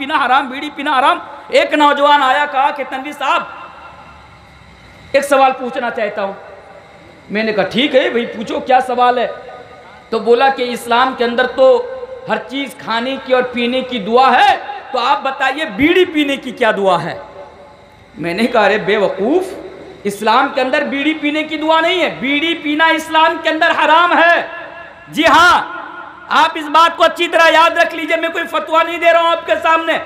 पीना हराम, बीड़ी पीना हराम। एक नौजवान आया, कहा कि तनवीर साहब एक सवाल पूछना चाहता हूँ। मैंने कहा ठीक है भाई पूछो, क्या सवाल है। तो बोला कि इस्लाम के अंदर तो हर चीज़ खाने की और पीने की दुआ है, तो आप बताइए बीड़ी पीने की क्या दुआ है। मैंने कहा अरे बेवकूफ़, इस्लाम के अंदर बीड़ी पीने की दुआ नहीं है, बीड़ी पीना इस्लाम के अंदर हराम है। जी हाँ, आप इस बात को अच्छी तरह याद रख लीजिए। मैं कोई फतवा नहीं दे रहा हूं आपके सामने,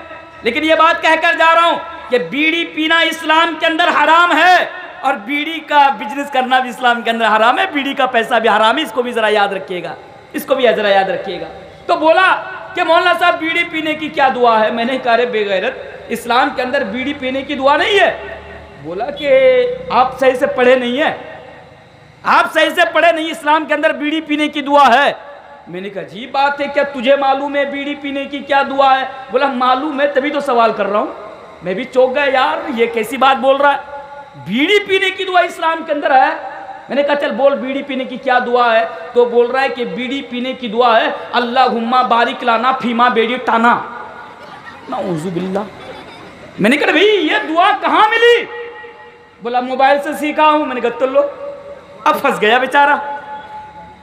लेकिन यह बात कहकर जा रहा हूं कि बीड़ी पीना इस्लाम के अंदर हराम है और बीड़ी का बिजनेस करना भी इस्लाम के अंदर हराम है, बीड़ी का पैसा भी हराम है। इसको भी जरा याद रखिएगा, इसको भी जरा याद रखिएगा। तो बोला कि मौलाना साहब बीड़ी पीने की क्या दुआ है। मैंने कहा अरे बेगैरत, इस्लाम के अंदर बीड़ी पीने की दुआ नहीं है। बोला कि आप सही से पढ़े नहीं है, आप सही से पढ़े नहीं, इस्लाम के अंदर बीड़ी पीने की दुआ है। मैंने कहा अजीब बात है, क्या तुझे मालूम है बीड़ी पीने की क्या दुआ है। बोला मालूम है, तभी तो सवाल कर रहा हूँ। मैं भी चौंक गया, यार ये कैसी बात बोल रहा है, बीड़ी पीने की दुआ इस्लाम के अंदर है। मैंने कहा चल बोल बीड़ी पीने की क्या दुआ है। तो बोल रहा है कि बीड़ी पीने की दुआ है अल्लाहुम्मा बारिक लाना फीमा बेड़ी टाना। नाउज़ु बिल्लाह। मैंने कहा भाई ये दुआ कहाँ मिली। बोला मोबाइल से सीखा हूँ। मैंने कहा तो लो, अब फंस गया बेचारा।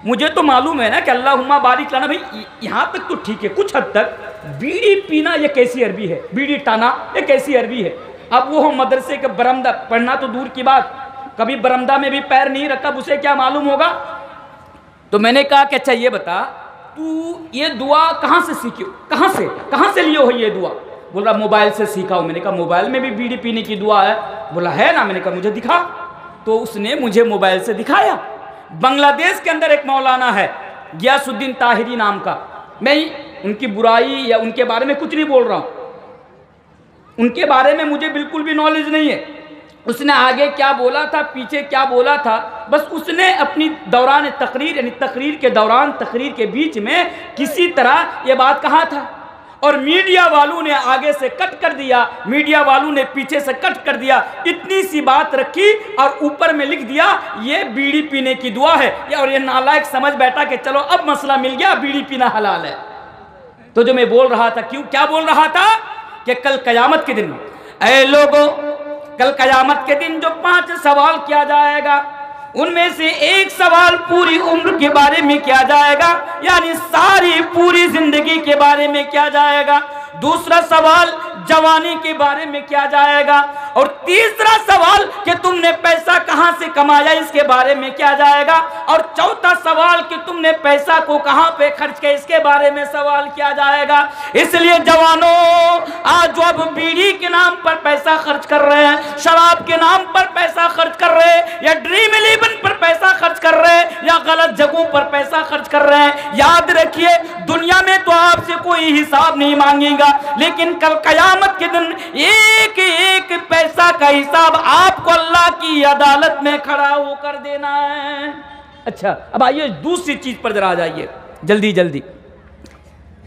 मुझे तो मालूम है ना कि अल्लाहुम्मा बारिक लाना, भाई यहाँ तक तो ठीक है कुछ हद तक। बीड़ी पीना ये कैसी अरबी है, बीड़ी टाना ये कैसी अरबी है। अब वो मदरसे के बरमदा, पढ़ना तो दूर की बात, कभी बरमदा में भी पैर नहीं रखा, उसे क्या मालूम होगा। तो मैंने कहा कि अच्छा ये बता तू ये दुआ कहाँ से सीखी, कहाँ से लियो हो ये दुआ। बोल रहा मोबाइल से सीखा हूँ। मैंने कहा मोबाइल में भी बीड़ी पीने की दुआ है। बोला है ना। मैंने कहा मुझे दिखा। तो उसने मुझे मोबाइल से दिखाया। बांग्लादेश के अंदर एक मौलाना है गियासुद्दीन ताहिरी नाम का। मैं उनकी बुराई या उनके बारे में कुछ नहीं बोल रहा हूँ, उनके बारे में मुझे बिल्कुल भी नॉलेज नहीं है। उसने आगे क्या बोला था, पीछे क्या बोला था, बस उसने अपनी दौरान तकरीर यानी तकरीर के दौरान, तकरीर के बीच में किसी तरह ये बात कहा था और मीडिया वालों ने आगे से कट कर दिया, मीडिया वालों ने पीछे से कट कर दिया। इतनी सी बात रखी और ऊपर में लिख दिया ये बीड़ी पीने की दुआ है। और ये नालायक समझ बैठा कि चलो अब मसला मिल गया, बीड़ी पीना हलाल है। तो जो मैं बोल रहा था, क्या बोल रहा था कि कल कयामत के दिन, ऐ लोगों, कल कयामत के दिन जो 5 सवाल किया जाएगा उनमें से एक सवाल पूरी उम्र के बारे में किया जाएगा, यानी सारी पूरी जिंदगी के बारे में किया जाएगा। दूसरा सवाल जवानी के बारे में किया जाएगा और तीसरा सवाल कि तुमने पैसा कहां से कमाया इसके बारे में किया जाएगा और चौथा सवाल कि तुमने पैसा को कहां पे खर्च किया इसके बारे में सवाल किया जाएगा। इसलिए जवानों, आज जो अब बीड़ी के नाम पर पैसा खर्च कर रहे हैं, शराब के नाम पर पैसा खर्च कर रहे हैं, या ड्रीम इलेवन पर पैसा खर्च कर रहे हैं, या गलत जगहों पर पैसा खर्च कर रहे हैं, याद रखिए दुनिया में तो आपसे कोई हिसाब नहीं मांगेगा, लेकिन कल कयामत के दिन एक एक पैसा का हिसाब आपको अल्लाह की अदालत में खड़ा होकर देना है। अच्छा, अब आइए दूसरी चीज पर जरा आ जाइए जल्दी जल्दी।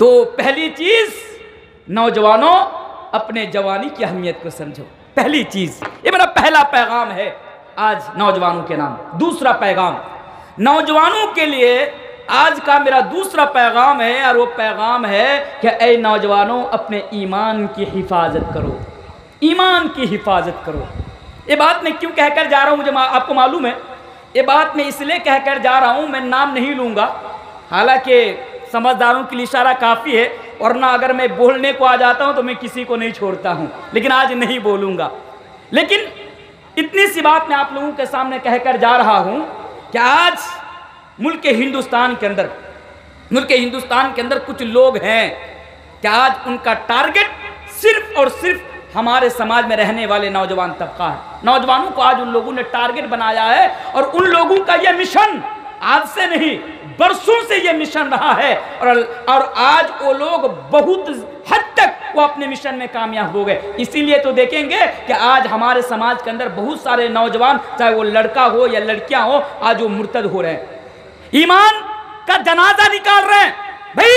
तो पहली चीज, नौजवानों अपने जवानी की अहमियत को समझो। पहली चीज, ये मेरा पहला पैगाम है आज नौजवानों के नाम। दूसरा पैगाम नौजवानों के लिए आज का मेरा दूसरा पैगाम है और वो पैगाम है कि ऐ नौजवानों अपने ईमान की हिफाजत करो, ईमान की हिफाजत करो। ये बात मैं क्यों कहकर जा रहा हूँ मुझे आपको मालूम है। ये बात मैं इसलिए कहकर जा रहा हूँ, मैं नाम नहीं लूँगा, हालांकि समझदारों के लिए इशारा काफ़ी है, वरना अगर मैं बोलने को आ जाता हूँ तो मैं किसी को नहीं छोड़ता हूँ, लेकिन आज नहीं बोलूँगा। लेकिन इतनी सी बात मैं आप लोगों के सामने कहकर जा रहा हूँ कि आज मुल्क हिंदुस्तान के अंदर कुछ लोग हैं कि आज उनका टारगेट सिर्फ और सिर्फ हमारे समाज में रहने वाले नौजवान तबका है। नौजवानों को आज उन लोगों ने टारगेट बनाया है और उन लोगों का यह मिशन आज से नहीं बरसों से यह मिशन रहा है और आज वो लोग बहुत हद तक वो अपने मिशन में कामयाब हो गए। इसीलिए तो देखेंगे कि आज हमारे समाज के अंदर बहुत सारे नौजवान, चाहे वो लड़का हो या लड़कियां हो, आज वो मुर्तद हो रहे हैं, ईमान का जनाजा निकाल रहे हैं। भाई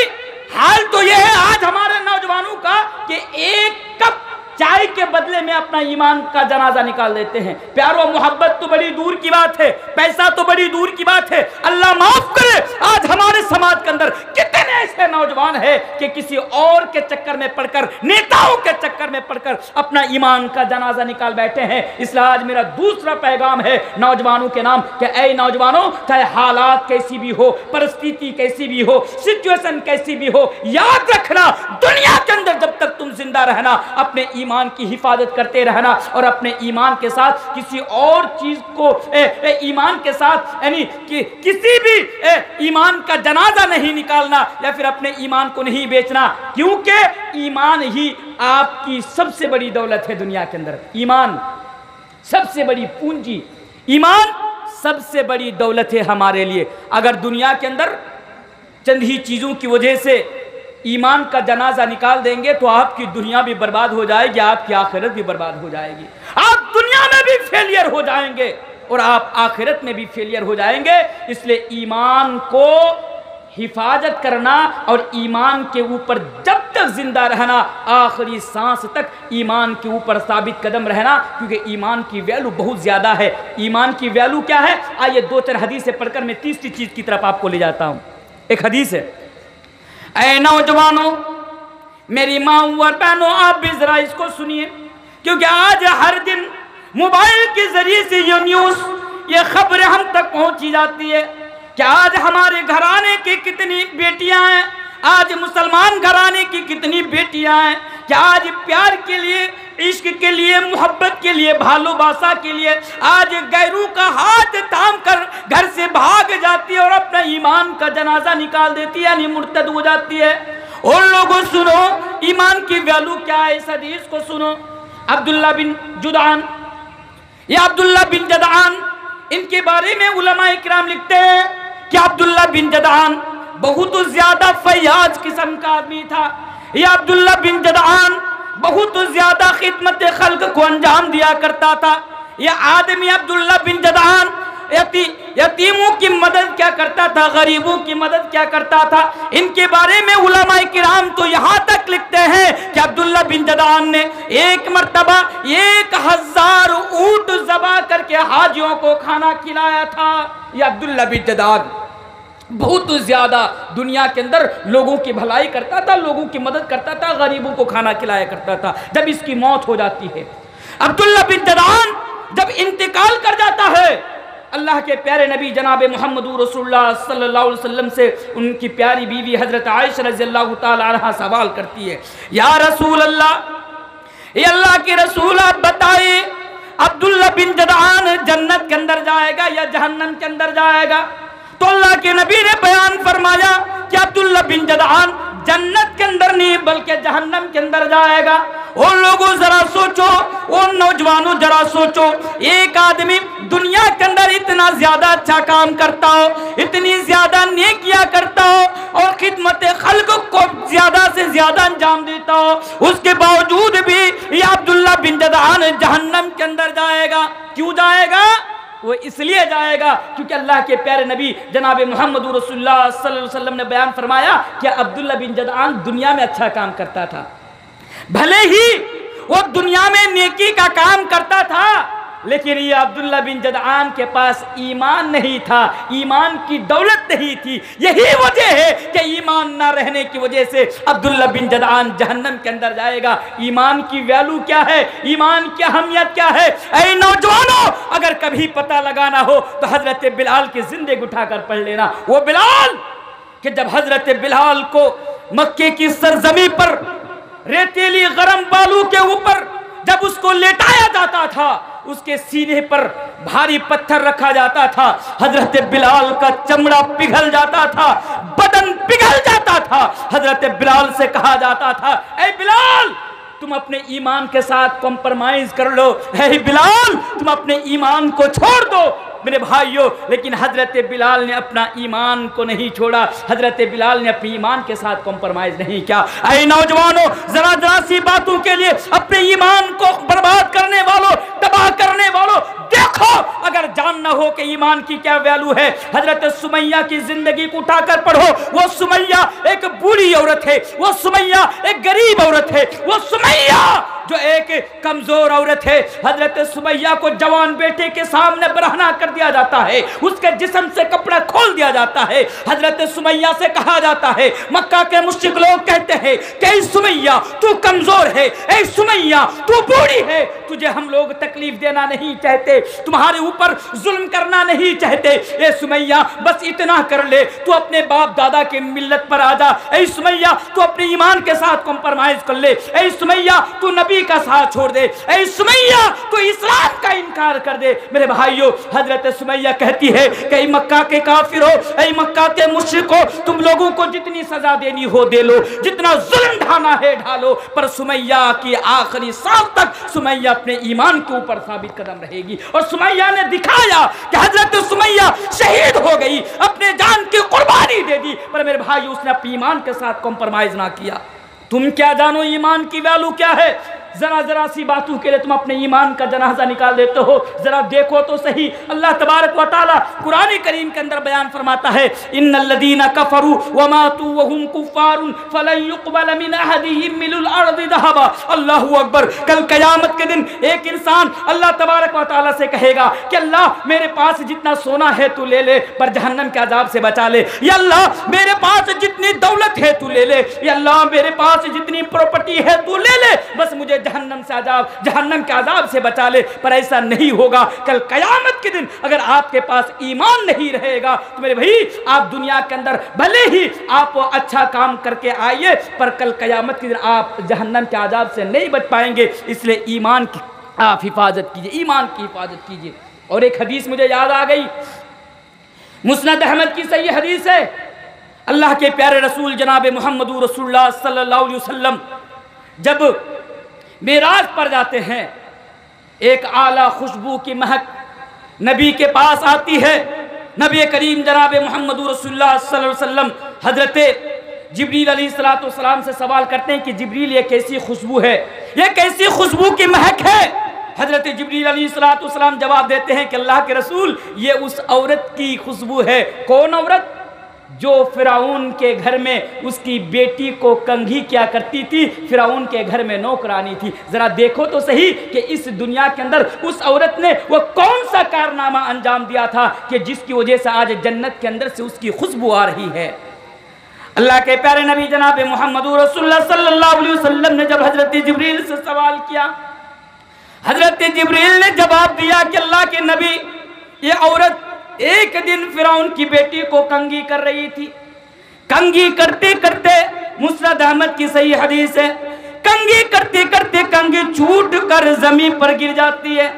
हाल तो यह है आज हमारे नौजवानों का कि एक कप चाय के बदले में अपना ईमान का जनाजा निकाल देते हैं। प्यारो, मोहब्बत तो बड़ी दूर की बात है, पैसा तो बड़ी दूर की बात है। अल्लाह माफ करे, आज हमारे समाज के अंदर कितने कितने ऐसे नौजवान है कि किसी और के चक्कर में पड़कर, नेताओं के चक्कर में पड़कर अपना ईमान का जनाजा निकाल बैठे हैं। इसलिए आज मेरा दूसरा पैगाम है नौजवानों के नाम कि ऐ नौजवानों, चाहे हालात कैसी भी हो, परिस्थिति कैसी भी हो, सिचुएशन कैसी भी हो, याद रखना दुनिया के अंदर जब तक तुम जिंदा रहना अपने ईमान की हिफाजत करते रहना और अपने ईमान के साथ किसी और चीज को ईमान के साथ यानी कि किसी भी ईमान का जनाजा नहीं निकालना या फिर अपने ईमान को नहीं बेचना, क्योंकि ईमान ही आपकी सबसे बड़ी दौलत है दुनिया के अंदर। ईमान सबसे बड़ी पूंजी, ईमान सबसे बड़ी दौलत है हमारे लिए। अगर दुनिया के अंदर चंद ही चीजों की वजह से ईमान का जनाजा निकाल देंगे तो आपकी दुनिया भी बर्बाद हो जाएगी, आपकी आखिरत भी बर्बाद हो जाएगी। आप दुनिया में भी फेलियर हो जाएंगे और आप आखिरत में भी फेलियर हो जाएंगे। इसलिए ईमान को हिफाजत करना और ईमान के ऊपर जब तक जिंदा रहना, आखिरी सांस तक ईमान के ऊपर साबित कदम रहना, क्योंकि ईमान की वैल्यू बहुत ज्यादा है। ईमान की वैल्यू क्या है? आइए दो चार हदीसें पढ़कर मैं तीसरी चीज की तरफ आपको ले जाता हूं। एक हदीस है, ऐ नौजवानों, मेरी माँ और बहनों, आप भी जरा इसको सुनिए, क्योंकि आज हर दिन मोबाइल के जरिए से ये न्यूज, ये खबरें हम तक पहुंची जाती है कि आज हमारे घराने की कितनी बेटियां हैं, आज मुसलमान घराने की कितनी बेटियां हैं कि आज प्यार के लिए, इश्क के लिए, मोहब्बत के लिए, भालोबासा के लिए आज गैरू का हाथ थाम कर घर से भाग जाती है और अपना ईमान का जनाजा निकाल देती है, यानी मुर्तद हो जाती है। और लोगों सुनो, ईमान की वैल्यू क्या है, इस हदीस को सुनो। अब्दुल्ला बिन जुदान, ये अब्दुल्ला बिन जदआन, इनके बारे में उलमा इकराम लिखते हैं कि अब्दुल्ला बिन जदआन बहुत ज्यादा फयाज किस्म का आदमी था। यह अब्दुल्ला बिन जदआन बहुत ज्यादा खिदमत खल्क को अंजाम दिया करता था। यह आदमी अब्दुल्ला बिन जदआन यतीमों की मदद क्या करता था, गरीबों की मदद क्या करता था। इनके बारे में उलमा किराम तो यहाँ तक लिखते हैं कि अब्दुल्ला बिन जदआन ने एक मर्तबा 1000 ऊंट ज़बा करके हाजियों को खाना खिलाया था। यह अब्दुल्ला बिन जदआन बहुत ज्यादा दुनिया के अंदर लोगों की भलाई करता था, लोगों की मदद करता था, गरीबों को खाना खिलाया करता था। जब इसकी मौत हो जाती है, अब्दुल्ला बिन जदआन जब इंतकाल कर जाता है, अल्लाह के प्यारे नबी जनाब मोहम्मद रसूलुल्लाह सल्लल्लाहु अलैहि वसल्लम से उनकी प्यारी बीवी हजरत आयशा रज़ियल्लाहु ताला अन्हा सवाल करती है, या रसूल अल्लाह, ये अल्लाह के रसूल आप बताइए, अब्दुल्ला बिन जदआन जन्नत के अंदर जाएगा या जहन्नम के अंदर जाएगा? तो अल्लाह के नबी ने बयान फरमाया कि अब्दुल्ला बिन जदआन जन्नत के अंदर नहीं बल्कि जहन्नम के अंदर जाएगा। और लोगों जरा सोचो, और नौजवानों जरा सोचो, एक आदमी दुनिया के अंदर इतना ज्यादा अच्छा काम करता हो, इतनी ज्यादा नेकियां करता हो और खिदमत खल्क को ज्यादा से ज्यादा अंजाम देता हो, उसके बावजूद भी ये अब्दुल्ला बिन जदआन जहन्नम के अंदर जाएगा। क्यों जाएगा? वो इसलिए जाएगा क्योंकि अल्लाह के प्यारे नबी जनाब मोहम्मद रसूलुल्लाह सल्लल्लाहु अलैहि वसल्लम ने बयान फरमाया कि अब्दुल्ला बिन जदआन दुनिया में अच्छा काम करता था, भले ही वो दुनिया में नेकी का काम करता था, लेकिन ये अब्दुल्ला बिन जदआन के पास ईमान नहीं था, ईमान की दौलत नहीं थी। यही वजह है कि ईमान ना रहने की वजह से अब्दुल्ला बिन जदआन जहन्नम के अंदर जाएगा। ईमान की वैल्यू क्या है, ईमान की अहमियत क्या है? ऐ नौजवानों, अगर कभी पता लगाना हो तो हजरत बिलाल की जिंदगी उठाकर पढ़ लेना। वो बिलाल कि जब हजरत बिलाल को मक्के की सरजमी पर रेतीली गरम बालू के ऊपर जब उसको लेटाया जाता था, उसके सीने पर भारी पत्थर रखा जाता था, हजरत बिलाल का चमड़ा पिघल जाता था, बदन पिघल जाता था। हजरत बिलाल से कहा जाता था, ऐ बिलाल तुम अपने ईमान के साथ कॉम्प्रोमाइज कर लो, ऐ बिलाल तुम अपने ईमान को छोड़ दो। मेरे भाइयों, लेकिन हजरत बिलाल ने अपना ईमान को नहीं छोड़ा, हजरत बिलाल ने अपने ईमान के साथ कॉम्प्रोमाइज नहीं किया। ऐ नौजवानों, जरा जरा सी बातों के लिए अपने ईमान को बर्बाद करने वालों, तबाह करने वालों, देखो अगर जानना हो कि ईमान की क्या वैल्यू है, हजरत सुमैया की जिंदगी को उठाकर पढ़ो। वो सुमैया एक बूढ़ी औरत है, वो सुमैया एक गरीब औरत है, वो सुमैया जो एक कमजोर औरत है, हजरत सुमैया को जवान बेटे के सामने बरहना कर दिया जाता है, उसके जिस्म से कपड़ा खोल दिया जाता है। हजरत सुमैया से कहा जाता है, मक्का के मुश्रिक लोग कहते हैं कि सुमैया तू कमजोर है, ऐ सुमैया तू बूढ़ी है, तुझे हम लोग तकलीफ देना नहीं चाहते, तुम्हारे ऊपर जुल्म करना नहीं चाहते। ए सुमैया बस इतना कर ले, तू अपने बाप दादा के मिल्लत पर आ जा। ऐ सुमैया तू अपने ईमान के साथ कॉम्प्रोमाइज कर ले। ऐ सुमैया तू नबी का साथ छोड़ दे। ऐ सुमैया तू इस्लाम का इनकार कर दे। मेरे भाइयों, हजरत सुमैया कहती है कि मक्का के काफिरों, ऐ मक्का के मुश्रिकों, तुम लोगों को जितनी सजा देनी हो दे लो, जितना जुल्म ढाना है ढालो, पर सुमैया की आखिरी सांस तक सुमैया अपने ईमान के ऊपर साबित कदम रहेगी। और सुमैया ने दिखाया कि हजरत सुमैया शहीद हो गई, अपने जान की कुर्बानी दे दी, पर मेरे भाई उसने अपने ईमान के साथ कॉम्प्रोमाइज ना किया। तुम क्या जानो ईमान की वैल्यू क्या है? जरा जरा सी बातों के लिए तुम अपने ईमान का जनाजा निकाल देते हो। जरा देखो तो सही, अल्लाह तबारक व तआला कुरान करीम के अंदर बयान फरमाता है, इन्नल्लज़ीना कफरू व मातू व हुम कुफ्फारुन फलन युक़बल मिन अहदिहिम मिलुल अर्दि ज़हबा। अल्लाहु अकबर। कल क़यामत के दिन एक इंसान अल्लाह तबारक व तआला से कहेगा कि अल्लाह मेरे पास जितना सोना है तू ले ले, पर जहन्नम के अजाब से बचा ले। या अल्लाह मेरे पास जितनी दौलत है तू ले ले। या अल्लाह मेरे पास जितनी प्रॉपर्टी है तू ले ले, बस मुझे जहन्नम से अजाब, जहन्नम के अजाब से बचा ले। पर ऐसा नहीं होगा। कल कयामत के दिन अगर आपके पास ईमान नहीं रहेगा तो मेरे भाई आप दुनिया के अंदर भले ही आप अच्छा काम करके आइए, पर कल कयामत के दिन आप जहन्नम के अजाब से नहीं बच पाएंगे। इसलिए ईमान की आप हिफाजत कीजिए, ईमान की हिफाजत कीजिए। और एक हदीस मुझे याद आ गई, मुस्नद अहमद की सही हदीस है। अल्लाह के प्यारे रसूल जनाब मुहम्मद रसूलुल्लाह सल्लल्लाहु अलैहि वसल्लम जब मेराज पर जाते हैं, एक आला खुशबू की महक नबी के पास आती है। नबी करीम जनाब मुहम्मद रसूलुल्लाह सल्लल्लाहु अलैहि वसल्लम हजरत जिब्रील अलैहिस्सलाम से सवाल करते हैं कि जिब्रील ये कैसी खुशबू है, ये कैसी खुशबू की महक है? हजरत जिब्रील अलैहिस्सलाम जवाब देते हैं कि अल्लाह के रसूल, ये उस औरत की खुशबू है। कौन औरत? जो फिरौन के घर में उसकी बेटी को कंघी किया करती थी, फिरौन के घर में नौकरानी थी। जरा देखो तो सही कि इस दुनिया के अंदर उस औरत ने वो कौन सा कारनामा अंजाम दिया था कि जिसकी वजह से आज जन्नत के अंदर से उसकी खुशबू आ रही है। अल्लाह के प्यारे नबी जनाब मुहम्मद रसूलुल्लाह सल्लल्लाहु अलैहि वसल्लम ने जब हजरत जिब्रील से सवाल किया, हजरत जिब्रील ने जवाब दिया कि अल्लाह के नबी, ये औरत एक दिन फिरौन की बेटी को कंघी कर रही थी। कंघी करते करते, मुस्नद अहमद की सही हदीस है, कंघी करते करते कंघी छूट कर जमीन पर गिर जाती है।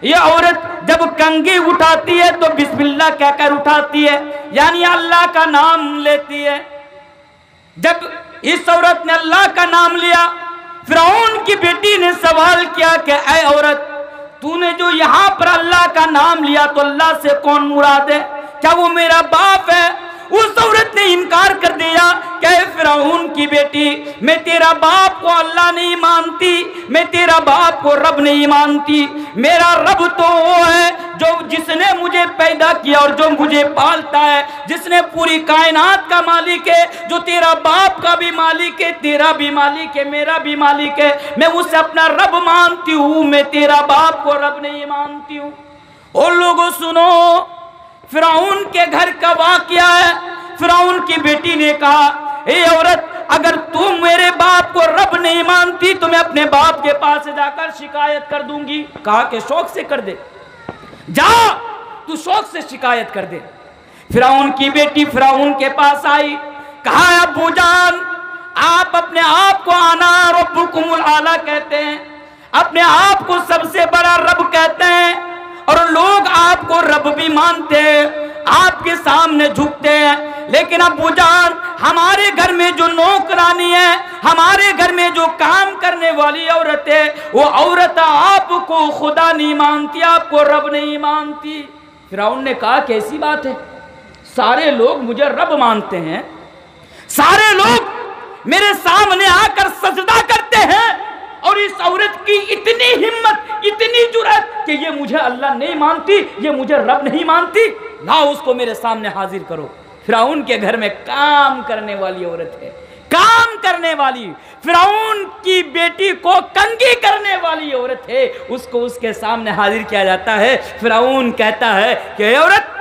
यह औरत जब कंघी उठाती है तो बिस्मिल्लाह कहकर उठाती है, यानी अल्लाह का नाम लेती है। जब इस औरत ने अल्लाह का नाम लिया, फिरौन की बेटी ने सवाल किया कि ऐ औरत, तूने जो यहाँ पर अल्लाह का नाम लिया तो अल्लाह से कौन मुराद है? क्या वो मेरा बाप है? उस औरत ने इनकार कर दिया कि फिरौन की बेटी, मैं तेरा बाप को अल्लाह नहीं मानती, मैं तेरा बाप को रब नहीं मानती। मेरा रब तो वो है जो जिसने मुझे पैदा किया और जो मुझे पालता है, जिसने पूरी कायनात का मालिक है, जो तेरा बाप का भी मालिक है, तेरा भी मालिक है, मेरा भी मालिक है। मैं उसे अपना रब मानती हूँ, मैं तेरा बाप को रब नहीं मानती हूँ। और लोगों सुनो, फिरौन के घर का वाकया है। फिरौन की बेटी ने कहा, ए औरत, अगर तुम मेरे बाप को रब नहीं मानती तो मैं अपने बाप के पास जाकर शिकायत कर दूंगी। कहा कि शौक से कर दे, जा तू शौक से शिकायत कर दे। फिरौन की बेटी फिरौन के पास आई, कहा अब्बू जान, आप अपने आप को आना रब्बुकुमुल आला कहते हैं, अपने आप को सबसे बड़ा रब कहते हैं, और लोग आपको रब भी मानते हैं, आपके सामने झुकते हैं। लेकिन अब्बू जान, हमारे घर में जो नौकरानी है, हमारे घर में जो काम करने वाली औरत है, वो औरत आपको खुदा नहीं मानती, आपको रब नहीं मानती। फिरौन ने कहा कैसी बात है, सारे लोग मुझे रब मानते हैं, सारे लोग मेरे सामने आकर सजदा करते हैं, और इस औरत की इतनी हिम्मत, इतनी जुर्रत कि ये मुझे अल्लाह नहीं मानती, ये मुझे रब नहीं मानती, लाओ उसको मेरे सामने हाजिर करो। फिरौन के घर में काम करने वाली औरत है, काम करने वाली, फिरौन की बेटी को कंगी करने वाली औरत है, उसको उसके सामने हाजिर किया जाता है। फिरौन कहता है कि औरत,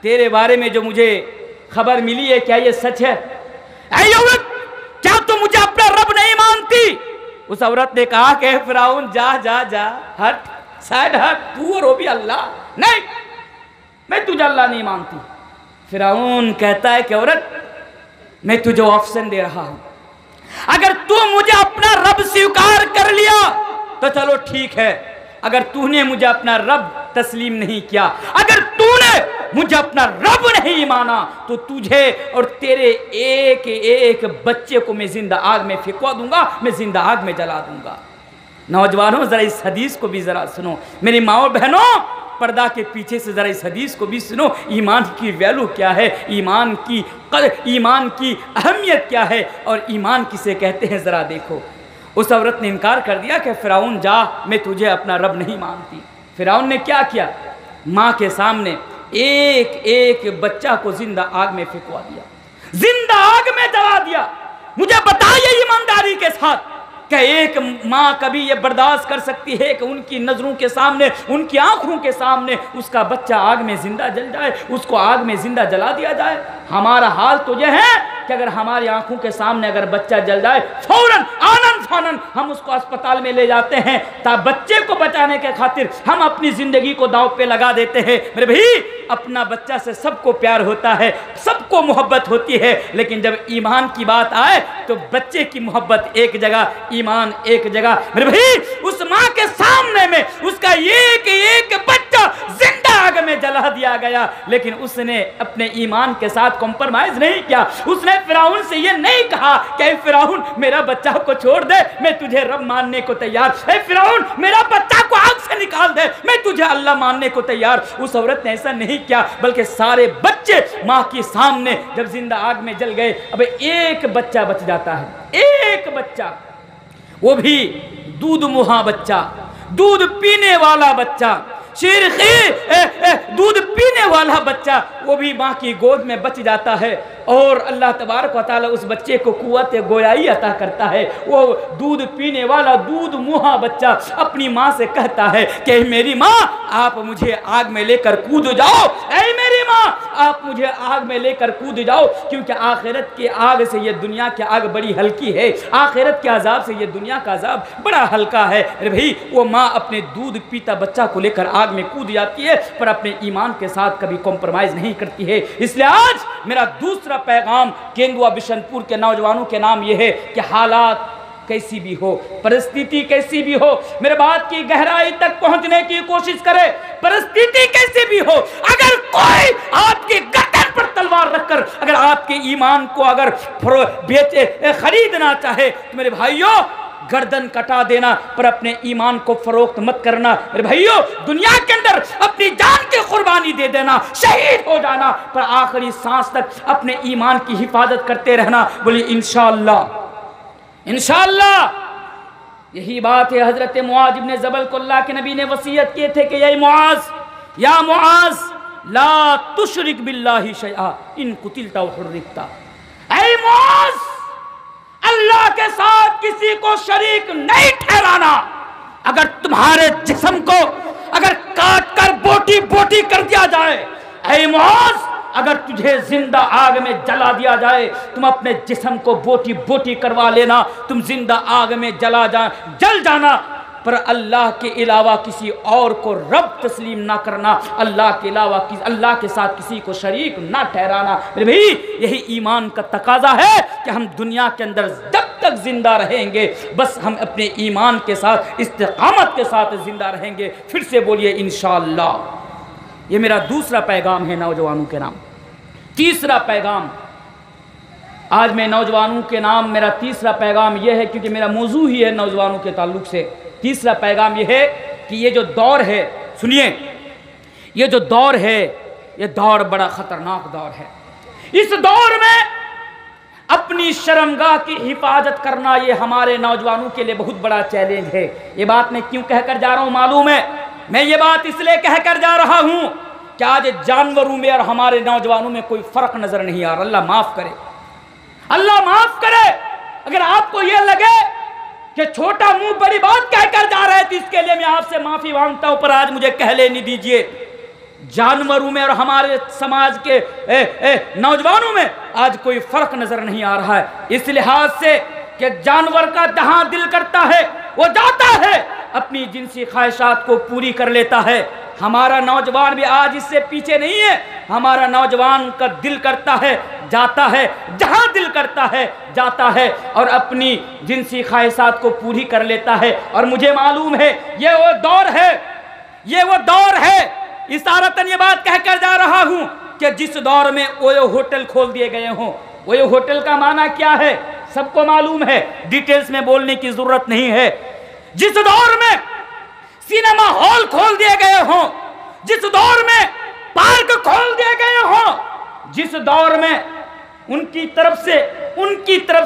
तेरे बारे में जो मुझे खबर मिली है, क्या ये सच है? ऐ औरत, क्या तुम मुझे अपना रब नहीं मानती? उस औरत ने कहा कि फिरौन, जा जा जा, हट, साइड हट, तू और वो भी अल्लाह नहीं, मैं तुझे अल्लाह नहीं मानती। फिरौन कहता है कि औरत, मैं तुझे ऑप्शन दे रहा हूं, अगर तू मुझे अपना रब स्वीकार कर लिया तो चलो ठीक है, अगर तूने मुझे अपना रब तस्लीम नहीं किया, अगर तूने मुझे अपना रब नहीं माना, तो तुझे और तेरे एक एक बच्चे को मैं जिंदा आग में फेंकवा दूंगा, मैं जिंदा आग में जला दूंगा। नौजवानों, जरा इस हदीस को भी जरा सुनो। मेरी माओ बहनों, पर्दा के पीछे से जरा इस हदीस को भी सुनो। ईमान की वैल्यू क्या है, ईमान की अहमियत क्या है, और ईमान किसे कहते हैं, जरा देखो। उस औरत ने इनकार कर दिया कि फिरौन, जा, मैं तुझे अपना रब नहीं मानती। फिरौन ने क्या किया? माँ के सामने एक एक बच्चा को जिंदा आग में फेंकवा दिया, जिंदा आग में जला दिया। मुझे बताइए ईमानदारी के साथ, क्या एक माँ कभी ये बर्दाश्त कर सकती है कि उनकी नज़रों के सामने, उनकी आंखों के सामने उसका बच्चा आग में जिंदा जल जाए, उसको आग में जिंदा जला दिया जाए? हमारा हाल तो यह है कि अगर हमारी आंखों के सामने अगर बच्चा जल जाए, फौरन आनन फानन हम उसको अस्पताल में ले जाते हैं, ताकि बच्चे को बचाने के खातिर हम अपनी जिंदगी को दांव पे लगा देते हैं। मेरे भाई, अपना बच्चा से सबको प्यार होता है, सबको मोहब्बत होती है, लेकिन जब ईमान की बात आए तो बच्चे की मोहब्बत एक जगह, ईमान एक जगह। मेरे भाई, उस माँ के सामने में उसका एक एक बच्चा जिंदा आग में जला दिया गया, लेकिन उसने अपने ईमान के साथ कॉम्प्रोमाइज नहीं किया। उसने फिरौन से ये नहीं कहा कि फिरौन, मेरा बच्चा को छोड़ दे, मैं तुझे रब मानने को तैयार। ऐ फिरौन, मेरा बच्चा को आग से निकाल दे, मैं तुझे अल्लाह मानने को तैयार। उस औरत ने ऐसा नहीं किया, बल्कि सारे बच्चे माँ के सामने जब जिंदा आग में जल गए, अब एक बच्चा बच जाता है, एक बच्चा, वो भी दूध मुहा बच्चा, दूध पीने वाला बच्चा, दूध पीने वाला बच्चा, वो भी माँ की गोद में बच जाता है। और अल्लाह तबारक व तआला उस बच्चे को कुव्वत गोयाई अता करता है। वो दूध पीने वाला, दूध मुहा बच्चा अपनी माँ से कहता है कि मेरी माँ, आप मुझे आग में लेकर कूद जाओ, ऐ मेरी माँ, आप मुझे आग में लेकर कूद जाओ, क्योंकि आखिरत की आग से ये दुनिया की आग बड़ी हल्की है, आखिरत के अजाब से ये दुनिया का अजाब बड़ा हल्का है। अरे भाई, वो माँ अपने दूध पीता बच्चा को लेकर आग में कूद जाती है, पर अपने ईमान के साथ कभी कॉम्प्रोमाइज नहीं करती है। इसलिए आज मेरा दूसरा पैगाम केंदुआ बिशनपुर के नौजवानों के नाम यह है कि हालात कैसी भी हो, परिस्थिति कैसी भी हो, मेरे बात की गहराई तक पहुंचने की कोशिश करे। परिस्थिति कैसी भी हो, अगर कोई आपकी गर्दन पर तलवार रखकर अगर आपके ईमान को अगर बेचे खरीदना चाहे, तो मेरे भाइयों, गर्दन कटा देना, पर अपने ईमान को फरोख्त मत करना। मेरे भाइयों, दुनिया के अंदर अपनी जान की कुर्बानी दे देना, शहीद हो जाना, पर आखिरी सांस तक अपने ईमान की हिफाजत करते रहना। बोली इंशाअल्लाह, इंशाअल्लाह। यही बात है हजरत मुआज इब्ने जबल को अल्लाह के नबी ने वसीयत किए थे कि या मुआज ला तुशरिक बिल्लाहि शैआ इन कुतिलता व हुर्रिकता। ऐ मुआज, अल्लाह के साथ किसी को शरीक नहीं ठहराना। अगर तुम्हारे जिस्म को अगर काट कर बोटी बोटी कर दिया जाए, ऐ मुआज, अगर तुझे जिंदा आग में जला दिया जाए, तुम अपने जिस्म को बोटी बोटी करवा लेना, तुम जिंदा आग में जल जाना, पर अल्लाह के अलावा किसी और को रब तस्लीम ना करना, अल्लाह के अलावा अल्लाह के साथ किसी को शरीक ना ठहराना। भाई, यही ईमान का तकाजा है कि हम दुनिया के अंदर जब तक जिंदा रहेंगे, बस हम अपने ईमान के साथ, इस्तिकामत के साथ जिंदा रहेंगे। फिर से बोलिए इंशाअल्लाह। ये मेरा दूसरा पैगाम है नौजवानों के नाम। तीसरा पैगाम, आज मैं नौजवानों के नाम, मेरा तीसरा पैगाम यह है, क्योंकि मेरा मौजू ही है नौजवानों के ताल्लुक से। तीसरा पैगाम यह है कि ये जो दौर है, सुनिए, ये जो दौर है, ये दौर बड़ा खतरनाक दौर है। इस दौर में अपनी शर्मगाह की हिफाजत करना, ये हमारे नौजवानों के लिए बहुत बड़ा चैलेंज है। ये बात मैं क्यों कहकर जा रहा हूँ मालूम है? मैं ये बात इसलिए कहकर जा रहा हूँ कि आज जानवरों में और हमारे नौजवानों में कोई फर्क नजर नहीं आ रहा। अल्लाह माफ करे, अल्लाह माफ करे, अगर आपको यह लगे कि छोटा मुंह बड़ी बात कहकर जा रहे थे, इसके लिए मैं आपसे माफी मांगता हूं, पर आज मुझे कह लेने दीजिए। जानवरों में और हमारे समाज के नौजवानों में आज कोई फर्क नजर नहीं आ रहा है, इस लिहाज से कि जानवर का जहां दिल करता है वो जाता है, अपनी जिनसी ख्वाहिशात को पूरी कर लेता है। हमारा नौजवान भी आज इससे पीछे नहीं है। हमारा नौजवान का दिल करता है जाता है, जहां दिल करता है जाता है और अपनी जिनसी ख्वाहिशात को पूरी कर लेता है। और मुझे मालूम है ये वो दौर है, ये वो दौर है। इशारतन ये बात कहकर जा रहा हूं कि जिस दौर में ओयो होटल खोल दिए गए हों, ओयो होटल का माना क्या है सबको मालूम है, डिटेल्स में बोलने की जरूरत नहीं है। जिस दौर में सिनेमा हॉल खोल दिए गए हों, जिस दौर में पार्क खोल दिए गए हों, जिस दौर में उनकी तरफ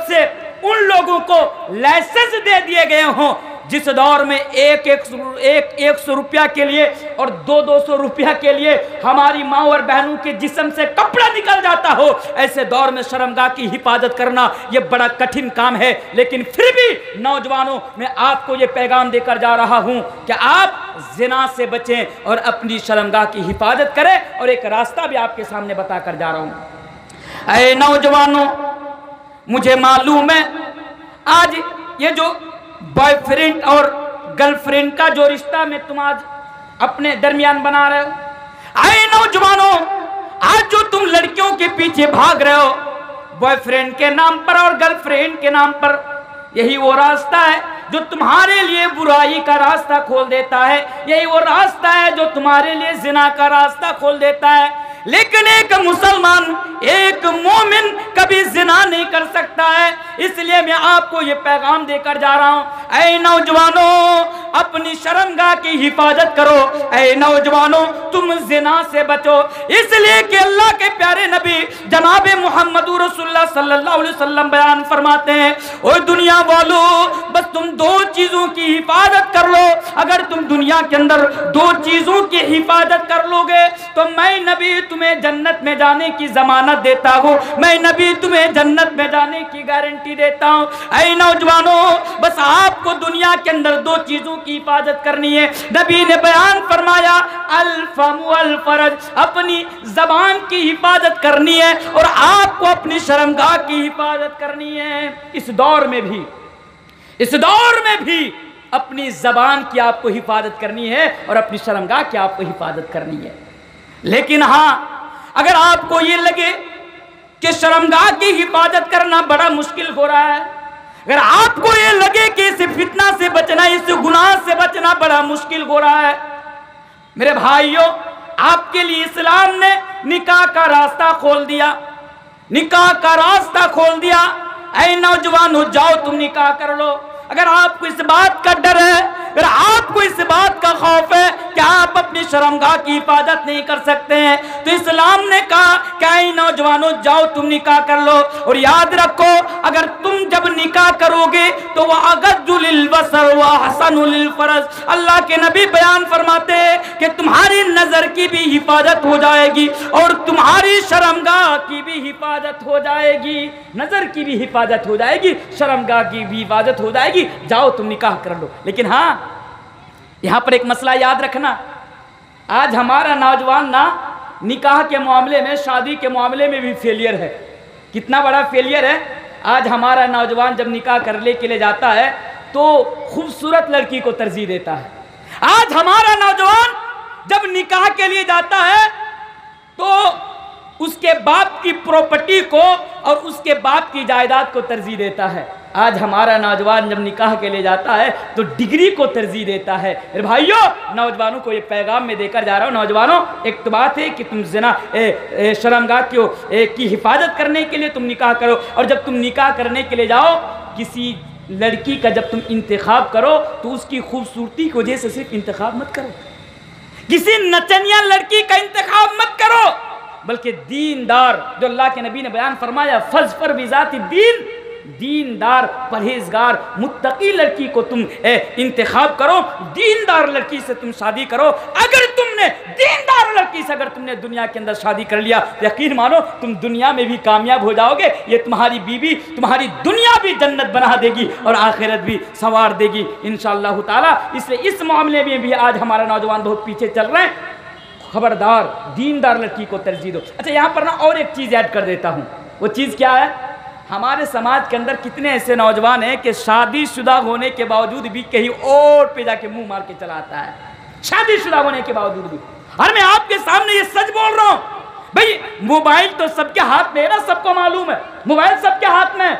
से उन लोगों को लाइसेंस दे दिए गए हों, जिस दौर में एक सौ रुपया के लिए और 200 रुपया के लिए हमारी माँ और बहनों के जिस्म से कपड़ा निकल जाता हो, ऐसे दौर में शर्मगाह की हिफाजत करना यह बड़ा कठिन काम है। लेकिन फिर भी नौजवानों, मैं आपको यह पैगाम देकर जा रहा हूं कि आप जिना से बचें और अपनी शर्मगाह की हिफाजत करें। और एक रास्ता भी आपके सामने बताकर जा रहा हूं। ऐ नौजवानों, मुझे मालूम है आज ये जो बॉयफ्रेंड और गर्लफ्रेंड का जो रिश्ता में तुम आज अपने दरमियान बना रहे हो, आए नौजवानों, आज जो तुम लड़कियों के पीछे भाग रहे हो बॉयफ्रेंड के नाम पर और गर्लफ्रेंड के नाम पर, यही वो रास्ता है जो तुम्हारे लिए बुराई का रास्ता खोल देता है, यही वो रास्ता है जो तुम्हारे लिए जिना का रास्ता खोल देता है। लेकिन एक मुसलमान, एक मोमिन कभी जिना नहीं कर सकता है। इसलिए मैं आपको ये पैगाम देकर जा रहा हूं, ऐ नौजवानों, अपनी शर्मगाह की हिफाजत करो। ऐ नौजवानों, तुम जिना से बचो, इसलिए कि अल्लाह के प्यारे नबी जनाब मुहम्मदुर रसूलुल्लाह सल्लल्लाहु अलैहि वसल्लम बयान फरमाते हैं, ओ दुनिया वालों, बस तुम दो चीजों की हिफाजत कर लो। अगर तुम दुनिया के अंदर दो चीजों की हिफाजत कर लोगे तो मैं नबी तुम्हें जन्नत में जाने की जमानत देता हूँ, मैं नबी तुम्हें जन्नत में जाने की गारंटी देता हूँ। ऐ नौजवानों, बस आपको दुनिया के अंदर दो चीजों की हिफाजत करनी है। नबी ने बयान फरमाया, अल फम वल फरज, अपनी जबान की हिफाजत करनी है और आपको अपनी शर्मगाह की हिफाजत करनी है। इस दौर में भी अपनी जबान की आपको हिफाजत करनी है और अपनी शर्मगाह की आपको हिफाजत करनी है। लेकिन हाँ, अगर आपको ये लगे कि शर्मगाह की हिफाजत करना बड़ा मुश्किल हो रहा है, अगर आपको ये लगे कि इस फितना से बचना, इस गुनाह से बचना बड़ा मुश्किल हो रहा है, मेरे भाइयों, आपके लिए इस्लाम ने निकाह का रास्ता खोल दिया, निकाह का रास्ता खोल दिया। ऐ नौजवानों, जाओ तुम निकाह कर लो। अगर आपको इस बात का डर है, अगर आपको इस बात का खौफ है कि आप अपनी शर्मगाह की हिफाजत नहीं कर सकते हैं, तो इस्लाम ने कहा कि नौजवानों, जाओ तुम निकाह कर लो। और याद रखो, अगर तुम जब निकाह करोगे तो वह अगजुल बसर व हसनुल फरज, अल्लाह के नबी बयान फरमाते हैं कि तुम्हारी नजर की भी हिफाजत हो जाएगी और तुम्हारी शर्मगाह की भी हिफाजत हो जाएगी। नजर की भी हिफाजत हो जाएगी, शर्मगाह की भी हिफाजत हो जाएगी। जाओ तुम निकाह कर लो। लेकिन हाँ, यहां पर एक मसला याद रखना, आज हमारा नौजवान ना निकाह के मामले में, शादी के मामले में भी फेलियर है। कितना बड़ा फेलियर है। आज हमारा नौजवान जब निकाह करने के लिए जाता है तो खूबसूरत लड़की को तरजीह देता है। आज हमारा नौजवान जब निकाह के लिए जाता है तो उसके बाप की प्रॉपर्टी को और उसके बाप की जायदाद को तरजीह देता है। आज हमारा नौजवान जब निकाह के लिए जाता है तो डिग्री को तरजीह देता है। मेरे भाइयों, नौजवानों को ये पैगाम में देकर जा रहा हूँ, नौजवानों, एक तो बात है कि तुम जिना शर्मगाह की हिफाजत करने के लिए तुम निकाह करो, और जब तुम निकाह करने के लिए जाओ, किसी लड़की का जब तुम इंतखाब करो तो उसकी खूबसूरती की वजह से सिर्फ इंतखाब मत करो, किसी नचनिया लड़की का इंतखाब मत करो, बल्कि दीनदार, जो अल्लाह के नबी ने बयान फरमाया, फज पर बिजाती दीन, दीनदार, परहेजगार, मुत्तकी लड़की को तुम इंतखाब करो, दीनदार लड़की से तुम शादी करो। अगर तुमने दीनदार लड़की से अगर तुमने दुनिया के अंदर शादी कर लिया, यकीन मानो तुम दुनिया में भी कामयाब हो जाओगे। ये तुम्हारी बीवी तुम्हारी दुनिया भी जन्नत बना देगी और आखिरत भी संवार देगी इंशाअल्लाह ताला। इसलिए इस मामले में भी आज हमारा नौजवान बहुत पीछे चल रहे हैं। खबरदार, दीनदार लड़की को तरजीह दो। अच्छा, यहाँ पर ना और एक चीज़ ऐड कर देता हूँ। वो चीज़ क्या है? हमारे समाज के अंदर कितने ऐसे नौजवान हैं कि शादीशुदा होने के बावजूद भी कहीं और पे जाके मुंह मार के चलाता है, शादीशुदा होने के बावजूद भी। और मैं आपके सामने ये सच बोल रहा हूँ भाई, मोबाइल तो सबके हाथ में है ना, सबको मालूम है मोबाइल सबके हाथ में है।